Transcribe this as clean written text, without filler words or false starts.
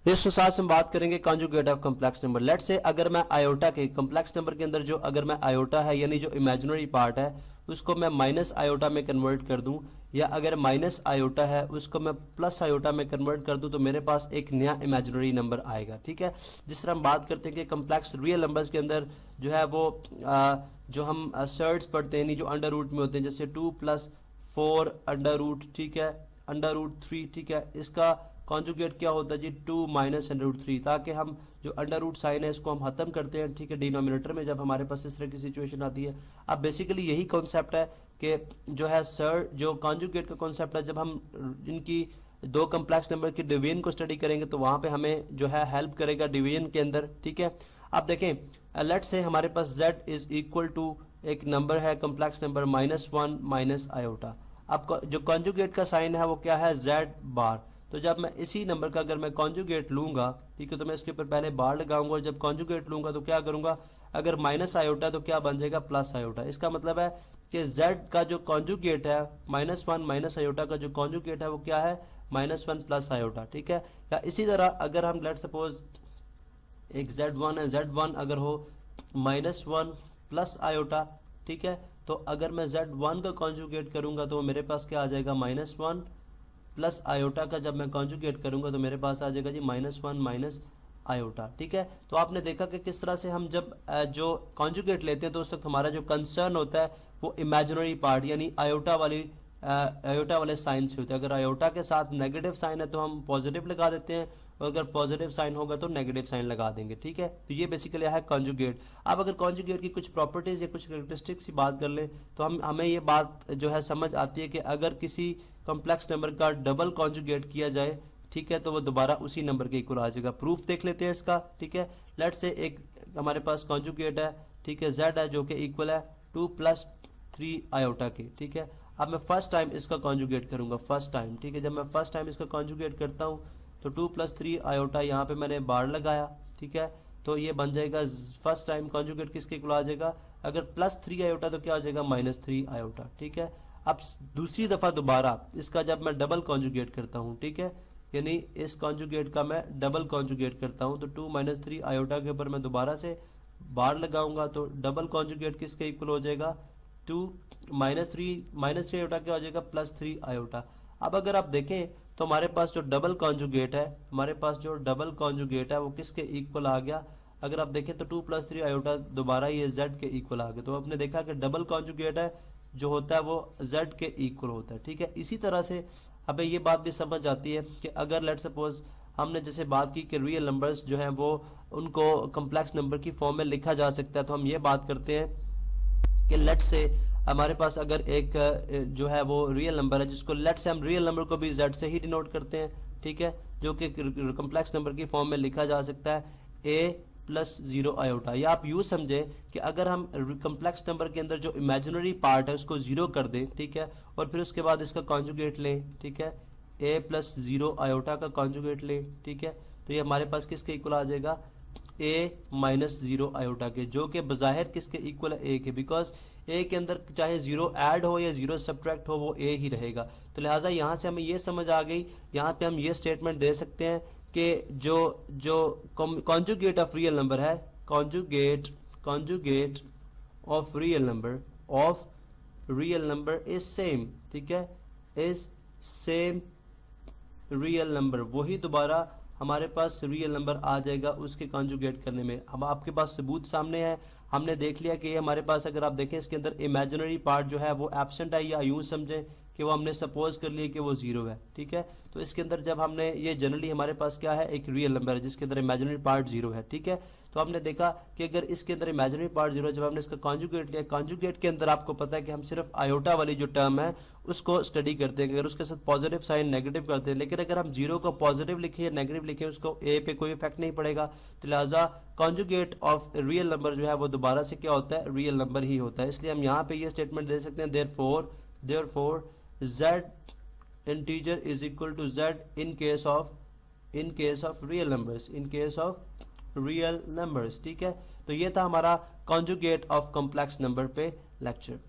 इस साथ हम बात करेंगे conjugate of complex number. Let's say अगर मैं आयोटा के कॉम्प्लेक्स नंबर के अंदर जो अगर मैं आयोटा है यानी जो इमेजिनरी पार्ट है उसको मैं माइनस आयोटा में कन्वर्ट कर दूं, या अगर माइनस आयोटा है उसको मैं प्लस आयोटा में कन्वर्ट कर दूं, तो मेरे पास एक नया इमेजिनरी नंबर आएगा। ठीक है, जिस तरह हम बात करते हैं कि कॉम्प्लेक्स रियल नंबर्स के अंदर जो है वो जो हम सर्ट्स पढ़ते हैं, जो अंडर रूट में होते हैं, जैसे 2 + 4 अंडर रूट, ठीक है, अंडर रूट 3, ठीक है, इसका कॉन्जुगेट क्या होता है जी 2 - √3, ताकि हम जो अंडर रूट साइन है इसको हम खत्म करते हैं। ठीक है, डिनोमिनेटर में जब हमारे पास इस तरह की सिचुएशन आती है। अब बेसिकली यही कॉन्सेप्ट है कि जो है सर जो कॉन्जुगेट का कॉन्सेप्ट है, जब हम इनकी दो कॉम्प्लेक्स नंबर की डिवीजन को स्टडी करेंगे तो वहां पे हमें जो है हेल्प करेगा डिवीजन के अंदर। ठीक है, अब देखें लेट्स से हमारे पास z इज इक्वल टू एक नंबर है कॉम्प्लेक्स नंबर -1 - आयोटा। अब जो कॉन्जुगेट का साइन है वो क्या है z बार। तो जब मैं इसी नंबर का अगर मैं कॉन्जुगेट लूंगा, ठीक है, तो मैं इसके ऊपर पहले बार लगाऊंगा, और जब कॉन्जुगेट लूंगा तो क्या करूंगा, अगर माइनस आयोटा तो क्या बन जाएगा प्लस आयोटा। इसका मतलब है कि z का जो कॉन्जुगेट है -1 - आयोटा का जो कॉन्जुगेट है वो क्या है -1 प्लस आयोटा। ठीक है, या इसी तरह अगर हम लेट सपोज एक z1 है, z1 अगर हो -1 प्लस आयोटा, ठीक है, तो अगर मैं z1 का कॉन्जुगेट करूंगा तो मेरे पास क्या आ जाएगा -1 प्लस आयोटा का जब मैं कॉन्जुगेट करूंगा तो मेरे पास आ जाएगा जी -1 - आयोटा। ठीक है, तो आपने देखा कि किस तरह से हम जब जो कॉन्जुगेट लेते हैं तो उस वक्त हमारा जो कंसर्न होता है वो इमेजिनरी पार्ट यानी आयोटा वाले साइन से होता है। अगर आयोटा के साथ नेगेटिव साइन है तो हम पॉजिटिव लगा देते हैं, और अगर पॉजिटिव साइन होगा तो नेगेटिव साइन लगा देंगे। ठीक है, तो ये बेसिकली है कॉन्जुगेट। अब अगर कॉन्जुगेट की कुछ प्रॉपर्टीज या कुछ कैरेक्टरिस्टिक्स की बात कर ले तो हमें ये बात जो है समझ आती है कि अगर किसी कॉम्प्लेक्स नंबर का डबल कॉन्जुगेट किया जाए, ठीक है, तो वो दोबारा उसी नंबर के इक्वल आ जाएगा। प्रूफ देख लेते हैं इसका। ठीक है, लेट्स से एक हमारे पास कॉन्जुगेट है, ठीक है, z है जो कि इक्वल है 2 + 3 आयोटा के। ठीक है, अब मैं फर्स्ट टाइम इसका कॉन्जुगेट करूंगा, फर्स्ट टाइम। ठीक है, जब मैं फर्स्ट टाइम इसका कॉन्जुगेट करता हूं तो 2 + 3 आयोटा यहाँ पे मैंने बार लगाया। ठीक है, तो ये बन जाएगा फर्स्ट टाइम कॉन्जुगेट किसके इक्वल आ जाएगा, अगर +3 आयोटा तो क्या हो जाएगा -3 आयोटा। ठीक है, अब दूसरी दफा दोबारा इसका जब मैं डबल कॉन्जुगेट करता हूँ, ठीक है, यानी इस कॉन्जुगेट का मैं डबल कॉन्जुगेट करता हूँ, तो 2 - 3 आयोटा के ऊपर मैं दोबारा से बार लगाऊंगा तो डबल कॉन्जुगेट किसके इक्वल हो जाएगा 2 - 3 आयोटा क्या हो जाएगा +3 आयोटा। अब अगर आप देखें तो हमारे पास जो डबल कॉन्जुगेट है, हमारे पास जो डबल कॉन्जुगेट है वो किसके इक्वल आ गया, अगर आप देखें तो 2 + 3 आयोटा दोबारा ये z के इक्वल आ गया। तो आपने देखा कि डबल कॉन्जुगेट है जो होता है वो z के इक्वल होता है। ठीक है, इसी तरह से हमें ये बात भी समझ आती है कि अगर लेट सपोज हमने जैसे बात की कि रियल नंबर्स जो हैं वो उनको कॉम्प्लेक्स नंबर की फॉर्म में लिखा जा सकता है, तो हम ये बात करते हैं कि लेट से हमारे पास अगर एक जो है वो रियल नंबर है जिसको लेट से हम रियल नंबर को भी z से ही डिनोट करते हैं। ठीक है, जो कि कॉम्प्लेक्स नंबर की फॉर्म में लिखा जा सकता है a + 0 आयोटा, या आप यूँ समझें कि अगर हम कॉम्प्लेक्स नंबर के अंदर जो इमेजिनरी पार्ट है उसको 0 कर दें, ठीक है, और फिर उसके बाद इसका कॉन्जुगेट लें, ठीक है, a + 0 आयोटा का कॉन्जुगेट लें, ठीक है, तो ये हमारे पास किसके इक्वल आ जाएगा a - 0 आयोटा के, जो कि बज़ाहिर किसके इक्वल है a के, बिकॉज a के अंदर चाहे 0 ऐड हो या 0 सब्ट्रैक्ट हो वो a ही रहेगा। तो लिहाजा यहाँ से हमें ये समझ आ गई, यहाँ पे हम ये स्टेटमेंट दे सकते हैं कि जो कॉन्जुगेट ऑफ रियल नंबर है, conjugate of real number is same. ठीक है, इज सेम रियल नंबर, वही दोबारा हमारे पास रियल नंबर आ जाएगा उसके कॉन्जुगेट करने में। अब आपके पास सबूत सामने है, हमने देख लिया कि ये हमारे पास अगर आप देखें इसके अंदर इमेजिनरी पार्ट जो है वो एब्सेंट है, या यूं समझें कि वो हमने सपोज कर लिया कि वो 0 है। ठीक है, तो इसके अंदर जब हमने ये जनरली हमारे पास क्या है एक रियल नंबर है जिसके अंदर इमेजिनरी पार्ट 0 है। ठीक है, तो हमने देखा कि अगर इसके अंदर इमेजिनरी पार्ट 0 है, जब हमने इसका कॉन्जुगेट लिया, कॉन्जुगेट के अंदर आपको पता है कि हम सिर्फ आयोटा वाली जो टर्म है उसको स्टडी करते हैं, अगर उसके साथ पॉजिटिव साइन नेगेटिव करते हैं, लेकिन अगर हम 0 को पॉजिटिव लिखें या नेगेटिव लिखें उसको a पे कोई इफेक्ट नहीं पड़ेगा। तो लिहाजा कॉन्जुगेट ऑफ रियल नंबर जो है वो दोबारा से क्या होता है रियल नंबर ही होता है। इसलिए हम यहाँ पे ये स्टेटमेंट दे सकते हैं therefore z integer is equal to z in case of real numbers। ठीक है, तो ये था हमारा कॉन्जुगेट ऑफ कॉम्प्लेक्स नंबर पे लेक्चर।